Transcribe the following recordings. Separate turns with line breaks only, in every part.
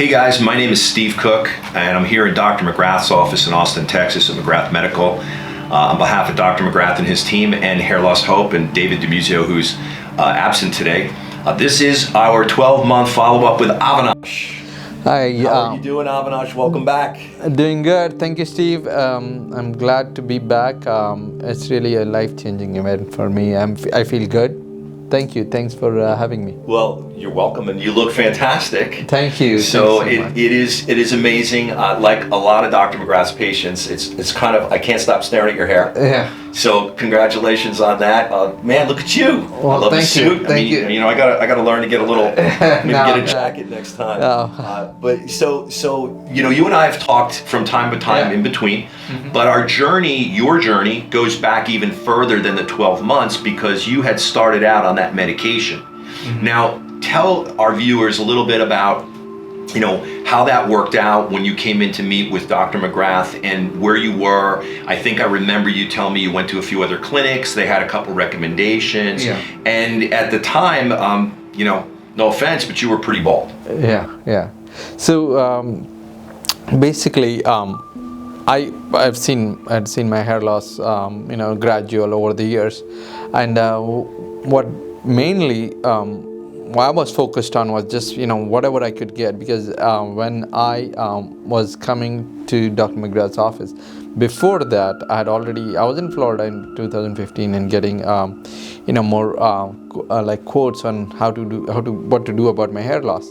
Hey guys, my name is Steve Cook, and I'm here in Dr. McGrath's office in Austin, Texas at McGrath Medical on behalf of Dr. McGrath and his team and Hair Loss Hope and David DeMuzio, who's absent today. This is our 12-month follow-up with Avinash.
Hi.
How are you doing, Avinash? Welcome back.
Doing good. Thank you, Steve. I'm glad to be back. It's really a life-changing event for me. I feel good. Thank you. Thanks for having me.
Well, you're welcome, and you look fantastic.
Thank you.
So
Thanks
it is amazing. Like a lot of Dr. McGrath's patients, it's kind of, I can't stop staring at your hair.
Yeah.
So congratulations on that, man. Look at you.
Well,
I love the suit.
Thank you.
You know, I gotta learn to get a little, maybe
No,
get a
no.
jacket next time.
No.
But so you know, you and I have talked from time to time
Yeah.
in between, but our journey, your journey, goes back even further than the 12 months because you had started out on that medication. Now, tell our viewers a little bit about, you know, how that worked out when you came in to meet with Dr. McGrath and where you were. I think I remember you telling me you went to a few other clinics. They had a couple recommendations.
Yeah.
And at the time, you know, no offense, but you were pretty bald.
Yeah. So basically, I'd seen my hair loss, gradual over the years, and what mainly I was focused on was just whatever I could get, because when I was coming to Dr. McGrath's office, before that I was in Florida in 2015 and getting more like quotes on what to do about my hair loss.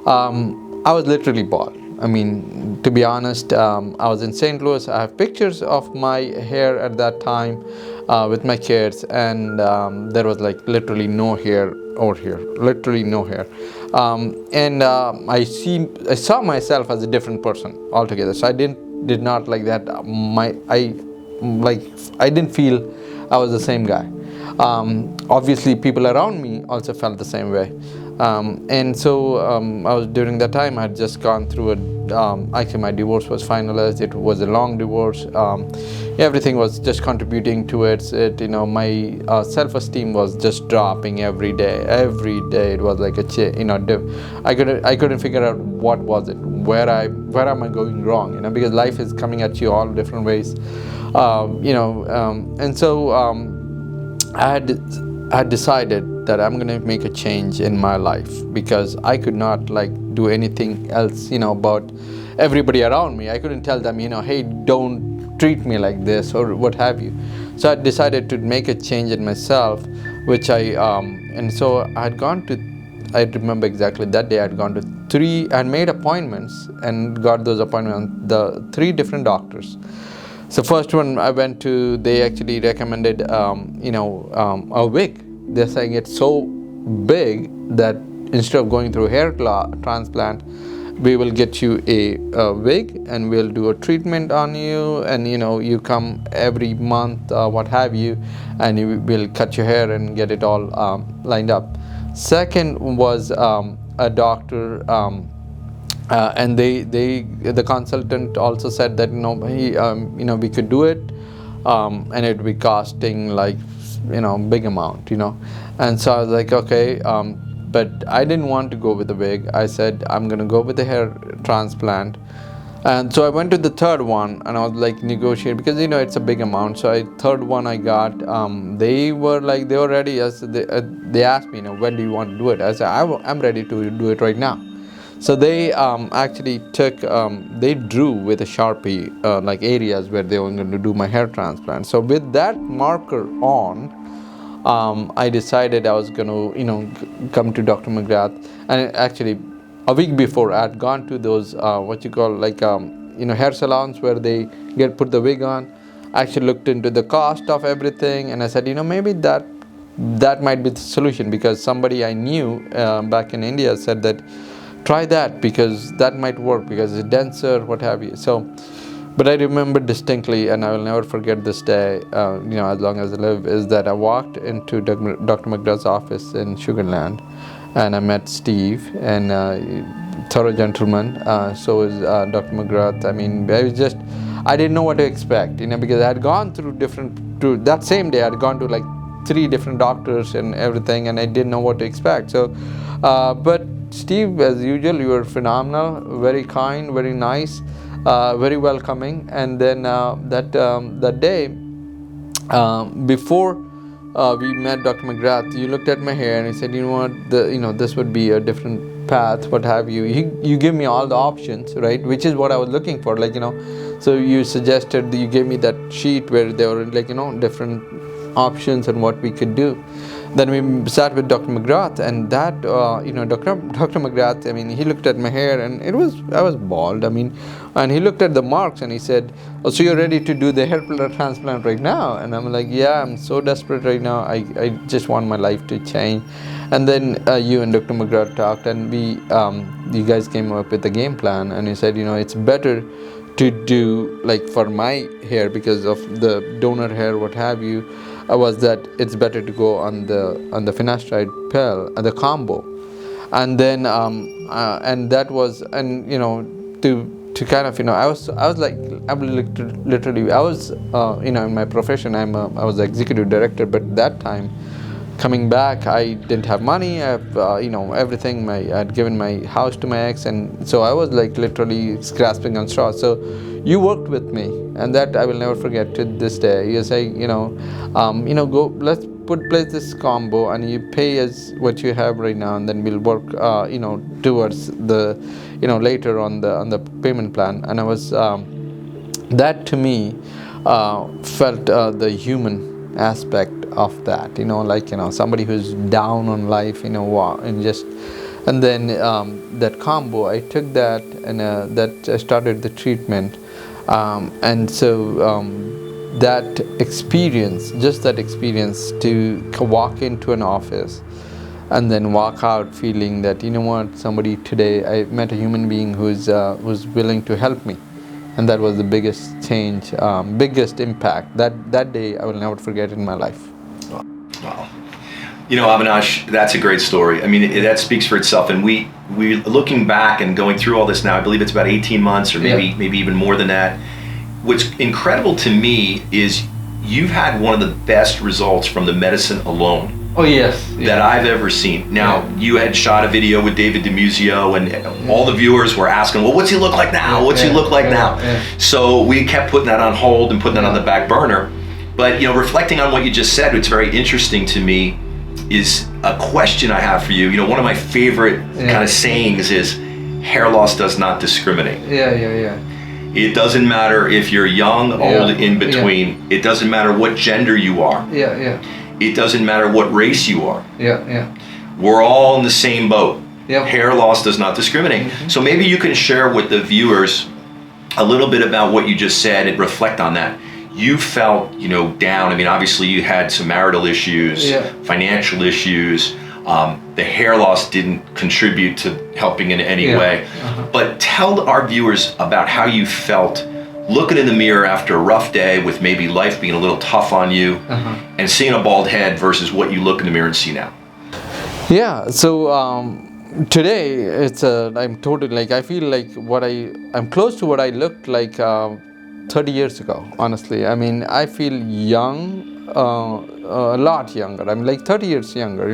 I was literally bald. I mean, to be honest, I was in St. Louis. I have pictures of my hair at that time with my kids, and there was like literally no hair over here, literally no hair. I saw myself as a different person altogether. So I did not like that. I didn't feel I was the same guy. Obviously, people around me also felt the same way. And so I was, during that time, I had just gone through actually my divorce was finalized. It was a long divorce. Everything was just contributing towards it. My self-esteem was just dropping every day. Every day it was like I couldn't figure out what was it, where am I going wrong? Because life is coming at you all different ways. And so I had decided that I'm going to make a change in my life, because I could not do anything else, about everybody around me. I couldn't tell them, hey, don't treat me like this or what have you. So I decided to make a change in myself, which and so I remember exactly that day I had gone to I had made appointments and got those appointments, the 3 different doctors. So first one I went to, they actually recommended, a wig. They're saying it's so big that instead of going through hair transplant, we will get you a wig and we'll do a treatment on you, and you come every month, what have you, and we'll cut your hair and get it all lined up. Second was a doctor. And the consultant also said that we could do it, and it would be costing big amount, and so I was like, okay, but I didn't want to go with the wig. I said I'm gonna go with the hair transplant, and so I went to the third one and I was negotiating, because it's a big amount. So third one I got, they were ready. They asked me, when do you want to do it? I said I'm ready to do it right now. So they actually they drew with a Sharpie areas where they were going to do my hair transplant. So with that marker on, I decided I was going to come to Dr. McGrath. And actually, a week before, I had gone to those hair salons where they put the wig on. I actually looked into the cost of everything, and I said, maybe that might be the solution, because somebody I knew back in India said that try that, because that might work, because it's denser, what have you. So, but I remember distinctly, and I will never forget this day, as long as I live, is that I walked into Dr. McGrath's office in Sugar Land, and I met Steve, and thorough gentleman. So is Dr. McGrath. I mean, I didn't know what to expect, because I had gone through that same day, I had gone to 3 different doctors and everything, and I didn't know what to expect. So, but Steve, as usual, you were phenomenal, very kind, very nice, very welcoming. And then that day, before we met Dr. McGrath, you looked at my hair and he said, you know what, this would be a different path, what have you. You give me all the options, right? Which is what I was looking for, so you suggested, you gave me that sheet where there were different options and what we could do. Then we sat with Dr. McGrath, and that Dr. McGrath, I mean, he looked at my hair and I was bald, I mean, and he looked at the marks and he said, oh, so you're ready to do the hair transplant right now? And I'm like, yeah, I'm so desperate right now, I just want my life to change. And then you and Dr. McGrath talked, and you guys came up with a game plan, and you said, it's better to do, like, for my hair, because of the donor hair, what have you, was that it's better to go on the finasteride pill, the combo. And then and that was, and to kind of, I was like, literally, I was in my profession, I was the executive director, but that time coming back, I didn't have money. I have everything. I had given my house to my ex, and so I was like literally grasping on straws. So you worked with me, and that I will never forget to this day. You say, go, let's place this combo, and you pay us what you have right now, and then we'll work towards the later on the payment plan. And I was that to me felt the human aspect of that, somebody who's down on life, and then that combo, I took that, and that started the treatment, and so that experience, just that experience to walk into an office and then walk out feeling that, somebody today, I met a human being who's willing to help me. And that was the biggest change, biggest impact. That day I will never forget in my life.
Wow. Avinash, that's a great story. I mean, that speaks for itself. And we looking back and going through all this now, I believe it's about 18 months or maybe even more than that. What's incredible to me is you've had one of the best results from the medicine alone.
Oh, yes.
That I've ever seen. Now, you had shot a video with David DiMuzio, and all the viewers were asking, well, what's he look like now? What's he look like now? So we kept putting that on hold and putting that on the back burner. But, reflecting on what you just said, what's very interesting to me is a question I have for you. One of my favorite kind of sayings is, hair loss does not discriminate. It doesn't matter if you're young, old, in between. It doesn't matter what gender you are. It doesn't matter what race you are. We're all in the same boat. Hair loss does not discriminate. So maybe you can share with the viewers a little bit about what you just said and reflect on that. You felt, down. I mean, obviously you had some marital issues, financial issues. The hair loss didn't contribute to helping in any way. But tell our viewers about how you felt looking in the mirror after a rough day with maybe life being a little tough on you, and seeing a bald head versus what you look in the mirror and see now.
Yeah, so today it's I'm totally, like, I feel like I'm close to what I looked like 30 years ago, honestly. I mean, I feel young, a lot younger. I'm like 30 years younger,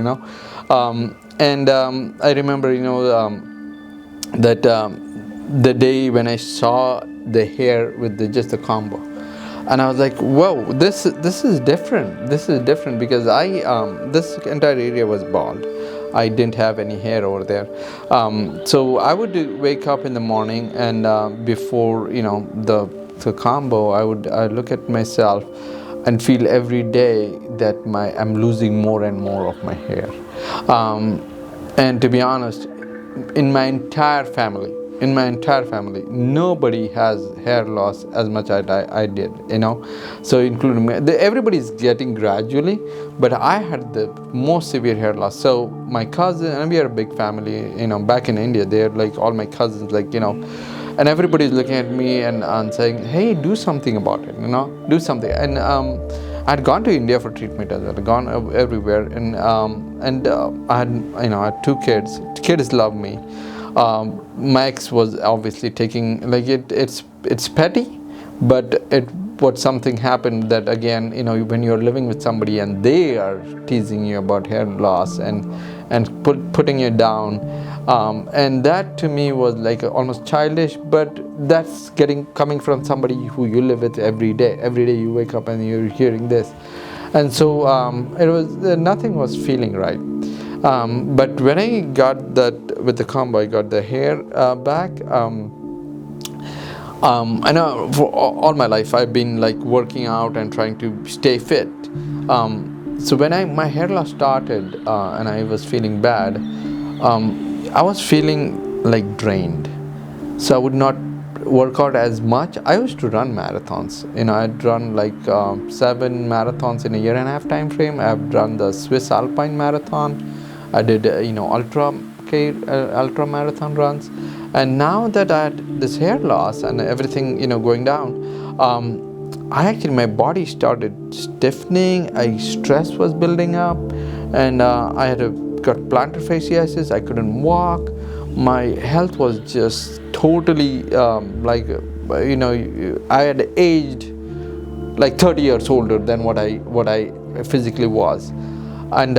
and I remember, that the day when I saw the hair with just the combo, and I was like, whoa, this is different. This is different, because this entire area was bald. I didn't have any hair over there. So I would wake up in the morning, and before the combo, I'd look at myself and feel every day that I'm losing more and more of my hair. And to be honest, in my entire family, nobody has hair loss as much as I did, So including me, everybody's getting gradually, but I had the most severe hair loss. So my cousin, and we are a big family, back in India, they're like all my cousins, and everybody's looking at me and saying, hey, do something about it, do something. And I'd gone to India for treatment as well, I'd gone everywhere, and I had 2 kids. Kids love me. My ex was obviously taking, it's petty, but what something happened that again, when you're living with somebody and they are teasing you about hair loss and putting you down, and that to me was like almost childish, but that's coming from somebody who you live with every day. Every day you wake up and you're hearing this, and so it was nothing was feeling right. But when I got that with the combo, I got the hair back. I know for all my life I've been like working out and trying to stay fit. So when my hair loss started and I was feeling bad, I was feeling like drained. So I would not work out as much. I used to run marathons. I'd run like 7 marathons in a year and a half time frame. I've run the Swiss Alpine Marathon. I did ultra marathon runs. And now that I had this hair loss and everything, going down, my body started stiffening. Stress was building up, and I got plantar fasciitis. I couldn't walk. My health was just totally I had aged like 30 years older than what I physically was. And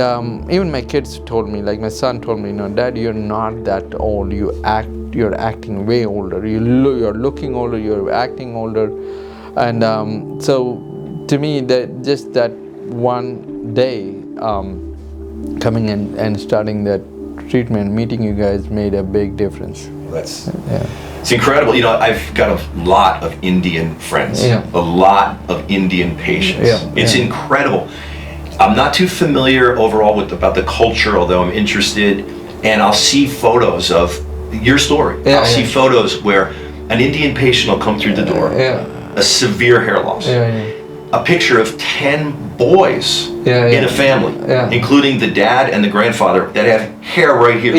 even my kids told me, like my son told me, Dad, you're not that old. You're acting way older. You're looking older. You're acting older. And so to me, that one day coming in and starting that treatment, meeting you guys made a big difference.
It's incredible. I've got a lot of Indian friends, a lot of Indian patients. It's incredible. I'm not too familiar overall about the culture, although I'm interested, and I'll see photos of your story. I'll see photos where an Indian patient will come through the door, a severe hair loss, a picture of 10 boys in a family, including the dad and the grandfather that have hair right here.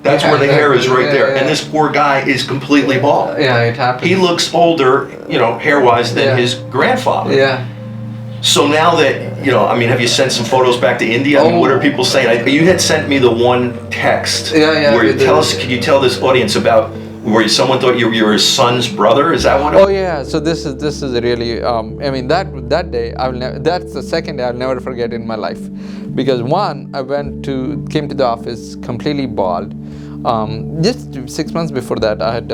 That's where the hair is right there. And this poor guy is completely bald.
It happens.
He looks older, hair-wise than his grandfather. So now that, have you sent some photos back to India? What are people saying? You had sent me the one text where can you tell this audience about where someone thought you were his son's brother? Is that what it was?
Oh yeah, so this is really, that day, that's the second day I'll never forget in my life. Because one, I came to the office completely bald. Just 6 months before that, I had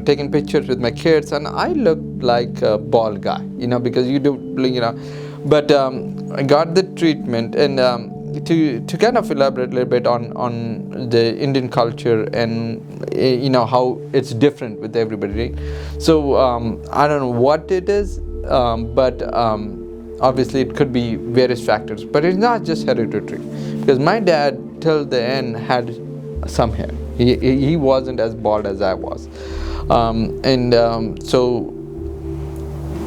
taken pictures with my kids, and I looked like a bald guy, because you do, but I got the treatment, and to kind of elaborate a little bit on the Indian culture and how it's different with everybody, right? So I don't know what it is, but obviously it could be various factors, but it's not just hereditary, because my dad till the end had some hair. He wasn't as bald as I was, so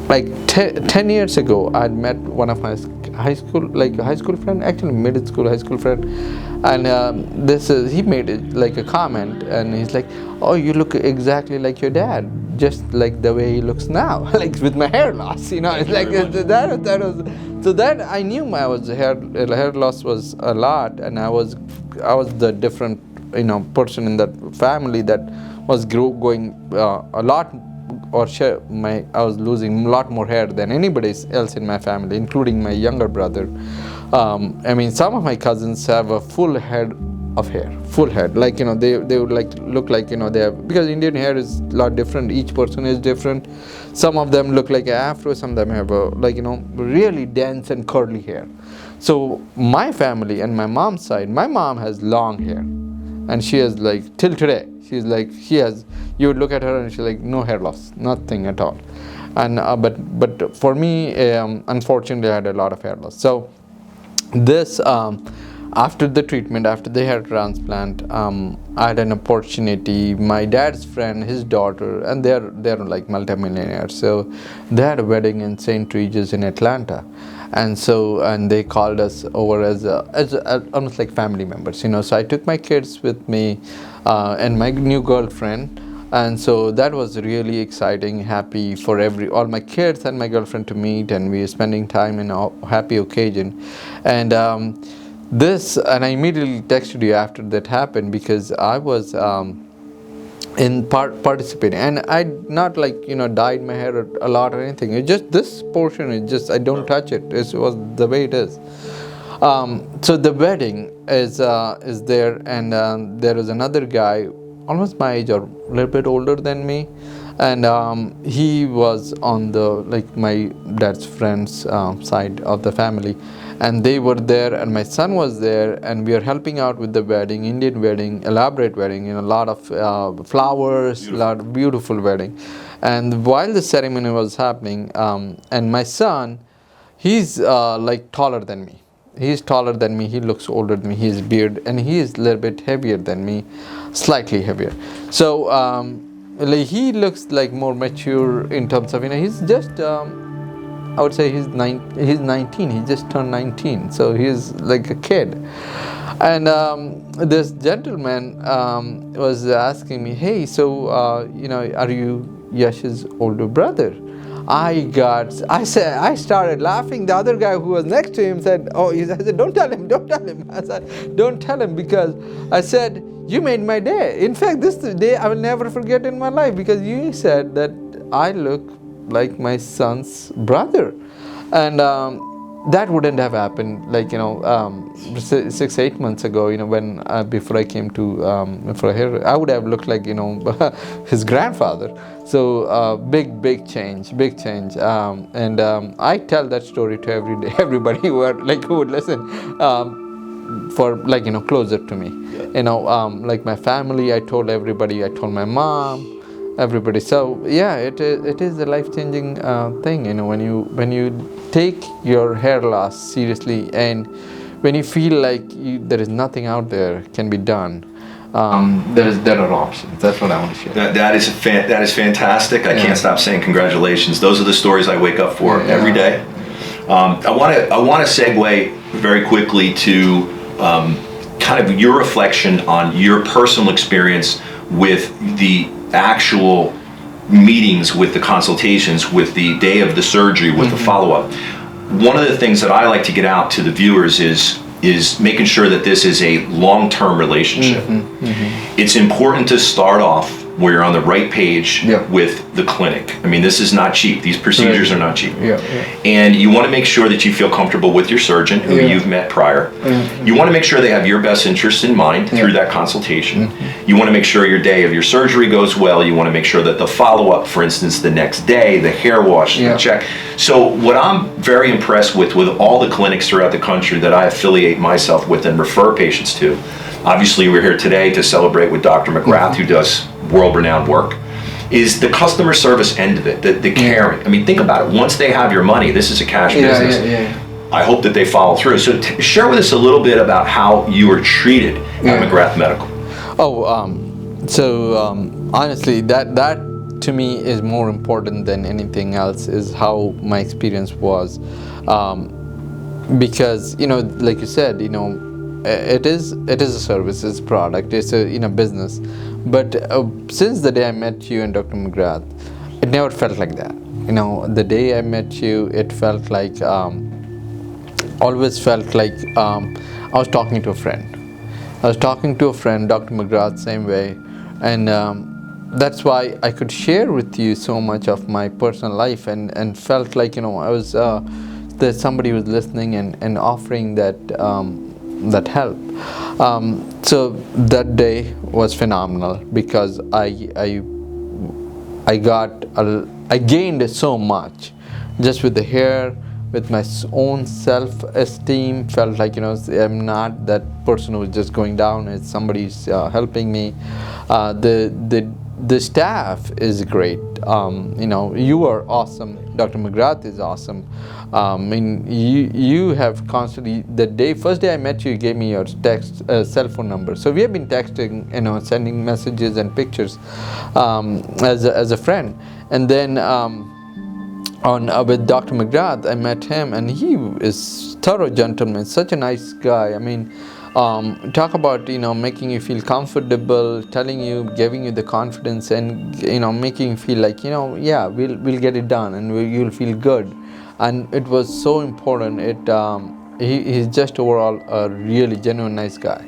like 10 years ago I had met one of my high school friend, actually middle school high school friend, and he made it like a comment, and he's like, oh, you look exactly like your dad, just like the way he looks now, like with my hair loss, it's like that was, so that I knew my hair loss was a lot, and I was the different person in that family that was going a lot, I was losing a lot more hair than anybody else in my family, including my younger brother. Some of my cousins have a full head of hair, like they would like look like they have, because Indian hair is a lot different. Each person is different. Some of them look like an afro. Some of them have a really dense and curly hair. So my family and my mom's side, my mom has long hair. And she has till today, you would look at her and she's like, no hair loss, nothing at all. And but for me, unfortunately, I had a lot of hair loss. So this, after the treatment, after the hair transplant, I had an opportunity. My dad's friend, his daughter, and they're like multimillionaires. So they had a wedding in St. Regis in Atlanta. And they called us over as almost like family members, So I took my kids with me and my new girlfriend, and so that was really exciting, happy for all my kids and my girlfriend to meet, and we were spending time in a happy occasion. And and I immediately texted you after that happened, because I was in participating, and I not like dyed my hair a lot or anything. It's just this portion is just I don't touch it. It was the way it is. So the wedding is there, and there is another guy, almost my age or a little bit older than me, and he was on the like my dad's friends side of the family, and they were there, and my son was there, and we are helping out with the wedding, Indian wedding, elaborate wedding, a lot of flowers, a lot of beautiful wedding. And while the ceremony was happening, and my son, he's like taller than me. He's taller than me. He looks older than me. He has beard, and he is a little bit heavier than me, slightly heavier. So like he looks like more mature in terms of he's just I would say he's 19. He just turned 19, so he's like a kid. And this gentleman was asking me, "Hey, so are you Yash's older brother?" I started laughing. The other guy who was next to him said, I said, don't tell him. I said, don't tell him, because I said, you made my day. In fact, this day I will never forget in my life, because you said that I look like my son's brother. And that wouldn't have happened 6-8 months ago, when before I came to for hair, I would have looked like his grandfather. So big change. And I tell that story to everybody who would listen, for closer to me. Like my family, I told everybody, I told my mom, everybody. So yeah, it is a life-changing thing, when you take your hair loss seriously, and when you feel like there is nothing out there can be done. There are options. That's what I want to share.
That is fantastic. I can't stop saying congratulations. Those are the stories I wake up for every day. I want to segue very quickly to kind of your reflection on your personal experience with the actual meetings, with the consultations, with the day of the surgery, with the follow-up. One of the things that I like to get out to the viewers is making sure that this is a long-term relationship. It's important to start off where you're on the right page with the clinic. I mean, this is not cheap. These procedures are not cheap. And you want to make sure that you feel comfortable with your surgeon, who you've met prior. You want to make sure they have your best interest in mind through that consultation. You want to make sure your day of your surgery goes well. You want to make sure that the follow-up, for instance, the next day, the hair wash, the check. So what I'm very impressed with all the clinics throughout the country that I affiliate myself with and refer patients to, obviously we're here today to celebrate with Dr. McGrath, who does world-renowned work, is the customer service end of it, the caring. I mean, think about it. Once they have your money, this is a cash business. I hope that they follow through. So share with us a little bit about how you were treated at McGrath Medical.
Honestly, that to me is more important than anything else, is how my experience was. Because, like you said, it is a service, it's a product, it's a business. But since the day I met you and Dr. McGrath, it never felt like that. The day I met you, it felt like, always felt like I was talking to a friend. Dr. McGrath, same way. And that's why I could share with you so much of my personal life, and felt like, I was, that somebody was listening and offering that help. So that day was phenomenal, because I gained so much just with the hair, with my own self-esteem. Felt like I'm not that person who's just going down. It's somebody's helping me. The staff is great. You are awesome. Dr. McGrath is awesome. You have constantly, first day I met you, you gave me your cell phone number. So we have been texting, sending messages and pictures as a friend. And then with Dr. McGrath, I met him, and he is thorough gentleman, such a nice guy. I mean, talk about making you feel comfortable, giving you the confidence, and making you feel like we'll get it done, and you'll feel good. And it was so important. He's just overall a really genuine nice guy.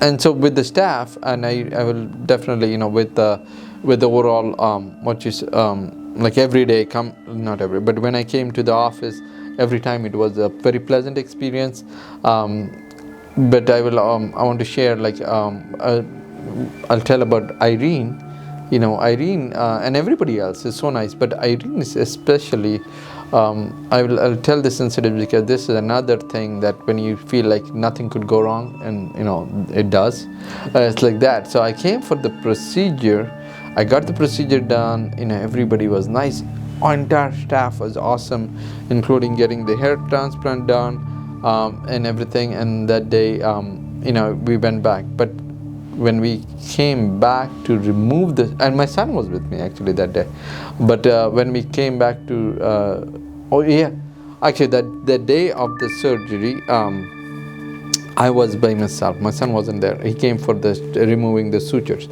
and so with the staff, and I will definitely, with the overall like every day not every, but when I came to the office, every time it was a very pleasant experience. But I want to share, like, I'll tell about Irene. Irene and everybody else is so nice, but Irene is especially. I'll tell this incident because this is another thing that when you feel like nothing could go wrong, and it does. It's like that. So I came for the procedure. I got the procedure done. Everybody was nice. Our entire staff was awesome, including getting the hair transplant done, and everything. And that day, we went back. But when we came back to remove and my son was with me actually that day, but when we came back to actually that day of the surgery, I was by myself. My son wasn't there. He came for removing the sutures,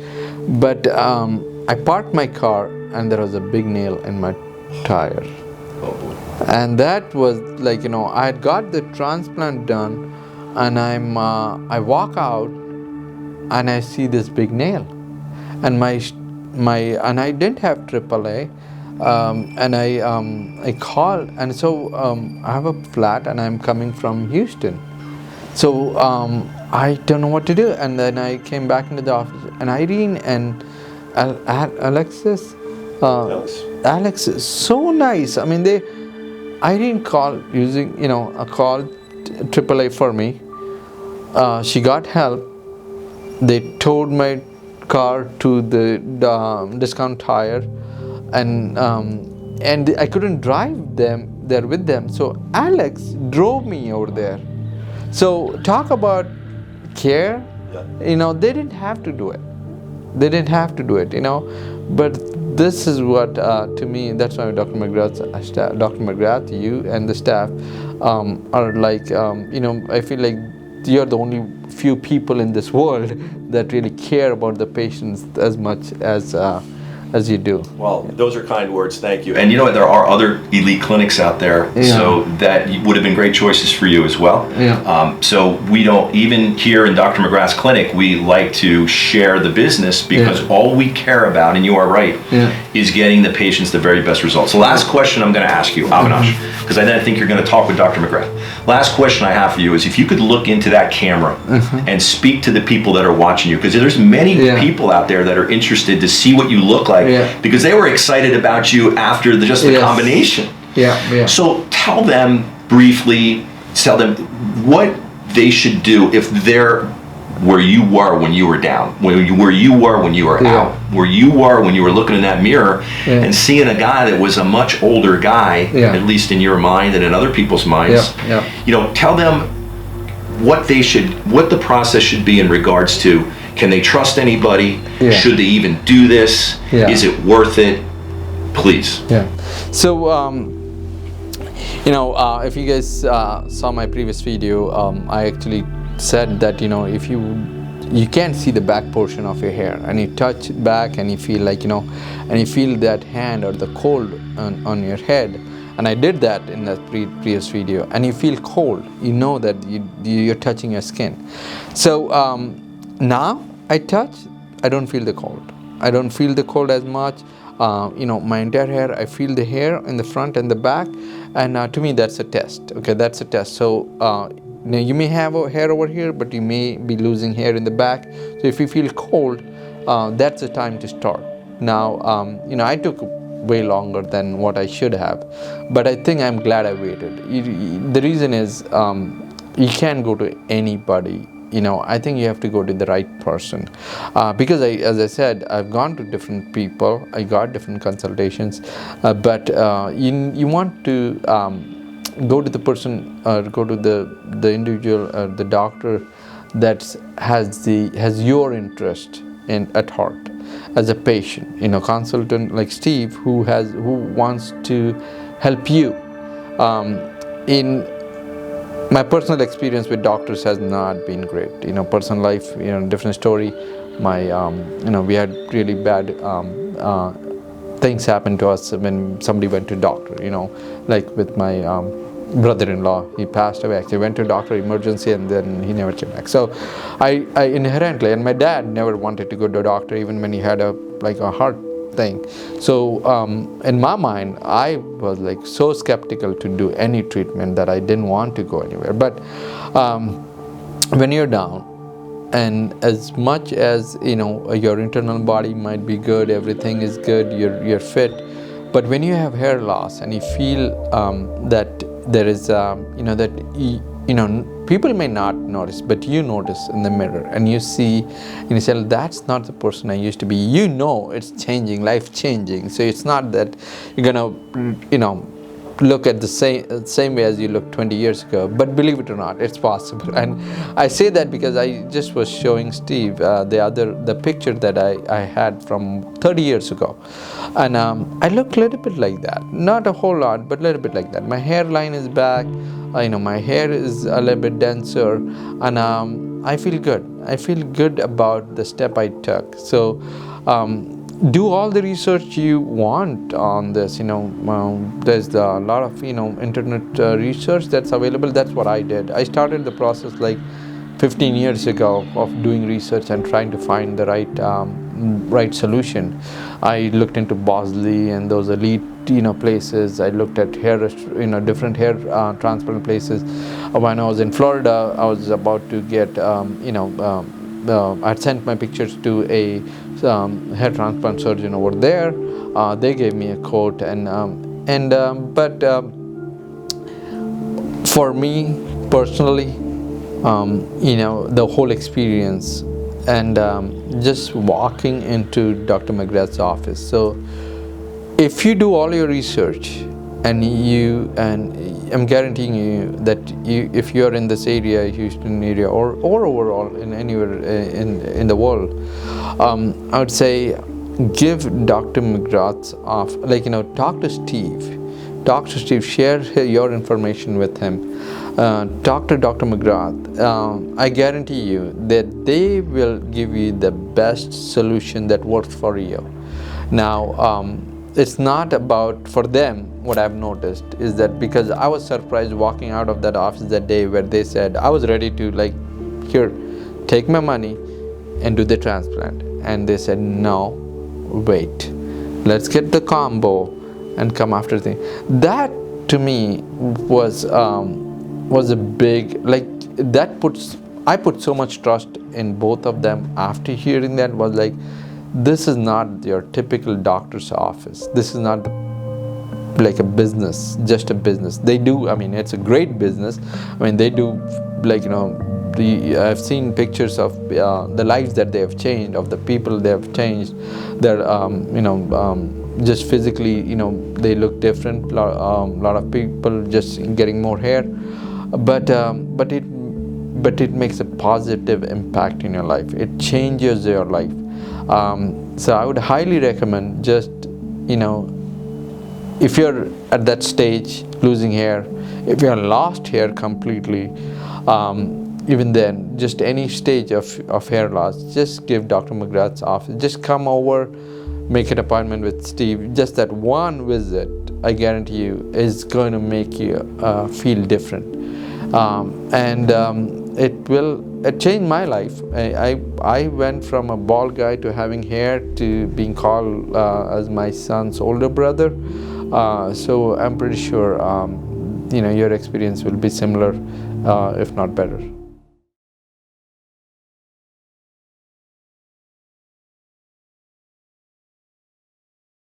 but I parked my car and there was a big nail in my tire. And that was like, I had got the transplant done, and I walk out and I see this big nail, and and I didn't have AAA, and I called, and so I have a flat and I'm coming from Houston, so I don't know what to do. And then I came back into the office, and Irene and Alex is so nice. I mean, Irene called called AAA for me. She got help. They towed my car to the discount tire, and I couldn't drive them there with them. So Alex drove me over there. So talk about care. Yeah. They didn't have to do it. They didn't have to do it. But this is what to me. That's why Dr. McGrath, you and the staff are like. I feel like you're the only few people in this world that really care about the patients as much as you do.
Well, those are kind words. Thank you. And there are other elite clinics out there, so that would have been great choices for you as well.
Yeah.
So we don't, even here in Dr. McGrath's clinic, we like to share the business because all we care about, and you are right, is getting the patients the very best results. The last question I'm going to ask you, Avinash, because I think you're going to talk with Dr. McGrath. Last question I have for you is if you could look into that camera and speak to the people that are watching you, because there's many people out there that are interested to see what you look like, because they were excited about you after the combination.
Yeah.
So tell them briefly, what they should do if they're where you were when you were down, where you were when you were out, where you were when you were looking in that mirror and seeing a guy that was a much older guy, at least in your mind and in other people's minds. Tell them what the process should be in regards to, can they trust anybody? Should they even do this? Is it worth it? Please.
So if you guys saw my previous video, I actually said that if you can't see the back portion of your hair, and you touch it back and you feel like and you feel that hand or the cold on your head, and I did that in the previous video, and you feel cold, that you're touching your skin. So now I touch, I don't feel the cold. I don't feel the cold as much. My entire hair, I feel the hair in the front and the back, and to me that's a test. Okay, that's a test. So now you may have a hair over here, but you may be losing hair in the back. So if you feel cold, that's the time to start. Now, I took way longer than what I should have, but I think I'm glad I waited. The reason is you can't go to anybody. I think you have to go to the right person, because as I said, I've gone to different people, I got different consultations, but you want to go to the person, go to the individual, the doctor that has your interest at heart as a patient. Consultant like Steve who wants to help you. In my personal experience with doctors has not been great. Personal life, different story. We had really bad things happen to us when somebody went to doctor. Like with my brother-in-law. He passed away. Actually, went to doctor emergency, and then he never came back. So, I inherently, and my dad never wanted to go to a doctor, even when he had a heart thing. So, in my mind, I was like so skeptical to do any treatment that I didn't want to go anywhere. But when you're down, and as much as your internal body might be good, everything is good, you're fit, but when you have hair loss and you feel that there is people may not notice, but you notice in the mirror, and you see and you say, that's not the person I used to be. It's changing, life changing. So it's not that you're gonna look at the same way as you looked 20 years ago, but believe it or not, it's possible. And I say that because I just was showing Steve the picture that I had from 30 years ago, and I look a little bit like that, not a whole lot, but a little bit like that. My hairline is back, my hair is a little bit denser, and I feel good about the step I took. So do all the research you want on this. There's a lot of internet research that's available. That's what I did. I started the process like 15 years ago of doing research and trying to find the right solution. I looked into Bosley and those elite places. I looked at different hair transplant places. When I was in Florida, I was about to get I sent my pictures to a hair transplant surgeon over there. They gave me a quote, but for me personally, the whole experience and just walking into Dr. McGrath's office. So if you do all your research, and I'm guaranteeing you that if you're in this area, Houston area, or overall in anywhere in the world, I would say give Dr. McGrath's talk to Steve. Talk to Steve. Share your information with him. Talk to Dr. McGrath. I guarantee you that they will give you the best solution that works for you. Now, it's not about, for them, what I've noticed is that, because I was surprised walking out of that office that day where they said, I was ready to here, take my money and do the transplant. And they said, no, wait, let's get the combo and come after thing. That to me was a big, I put so much trust in both of them after hearing that. Was like, this is not your typical doctor's office. This is not like a business, just a business. They do, it's a great business. They do, I've seen pictures of the lives that they have changed, of the people they have changed. They're, just physically, they look different. Lot of people just getting more hair, but it makes a positive impact in your life. It changes your life. So I would highly recommend, just if you're at that stage, losing hair, if you're lost hair completely, even then, just any stage of hair loss, just give Dr. McGrath's office. Just come over, make an appointment with Steve. Just that one visit, I guarantee you, is going to make you feel different. It changed my life. I went from a bald guy to having hair to being called as my son's older brother. So I'm pretty sure your experience will be similar, if not better.